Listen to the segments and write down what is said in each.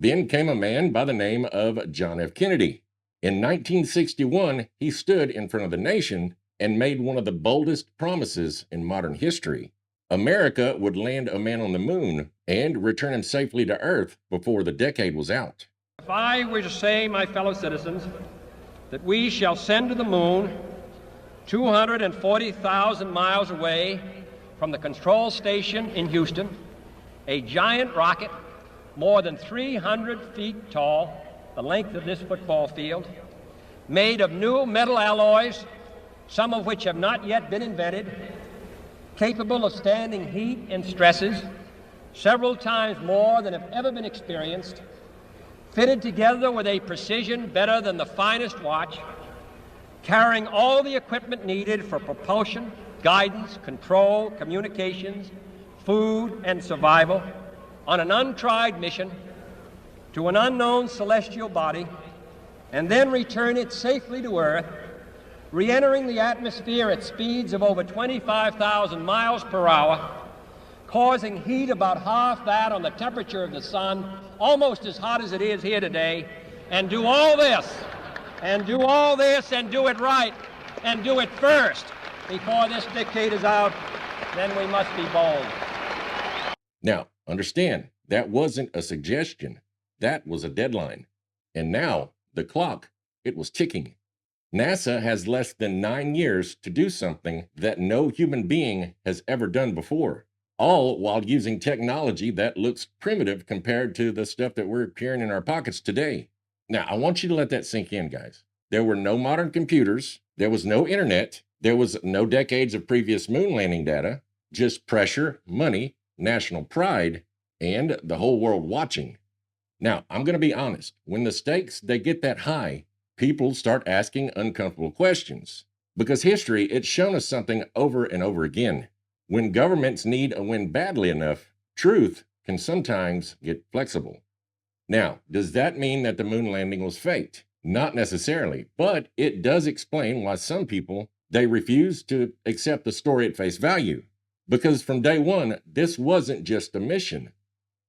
Then came a man by the name of John F. Kennedy. In 1961, he stood in front of the nation and made one of the boldest promises in modern history. America would land a man on the moon and return him safely to Earth before the decade was out. If I were to say, my fellow citizens, that we shall send to the moon 240,000 miles away from the control station in Houston, a giant rocket more than 300 feet tall, the length of this football field, made of new metal alloys, some of which have not yet been invented, capable of standing heat and stresses several times more than have ever been experienced, fitted together with a precision better than the finest watch, carrying all the equipment needed for propulsion, guidance, control, communications, food, and survival on an untried mission to an unknown celestial body, and then return it safely to Earth, re-entering the atmosphere at speeds of over 25,000 miles per hour, causing heat about half that on the temperature of the sun, almost as hot as it is here today, and do all this, and do it right, and do it first before this decade is out, then we must be bold. Now, understand, that wasn't a suggestion. That was a deadline. And now, the clock, it was ticking. NASA has less than 9 years to do something that no human being has ever done before, all while using technology that looks primitive compared to the stuff that we're carrying in our pockets today. Now, I want you to let that sink in, guys. There were no modern computers, there was no internet, there was no decades of previous moon landing data, just pressure, money, national pride, and the whole world watching. Now, I'm going to be honest, when the stakes, they get that high, people start asking uncomfortable questions. Because history, it's shown us something over and over again. When governments need a win badly enough, truth can sometimes get flexible. Now, does that mean that the moon landing was faked? Not necessarily, but it does explain why some people, they refuse to accept the story at face value. Because from day one, this wasn't just a mission.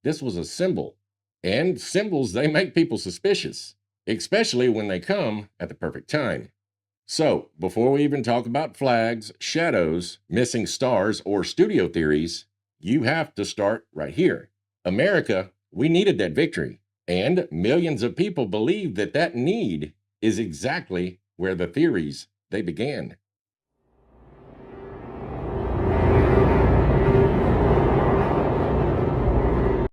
This was a symbol. And symbols, they make people suspicious, especially when they come at the perfect time. So, before we even talk about flags, shadows, missing stars, or studio theories, you have to start right here. America, we needed that victory. And millions of people believe that that need is exactly where the theories, they began.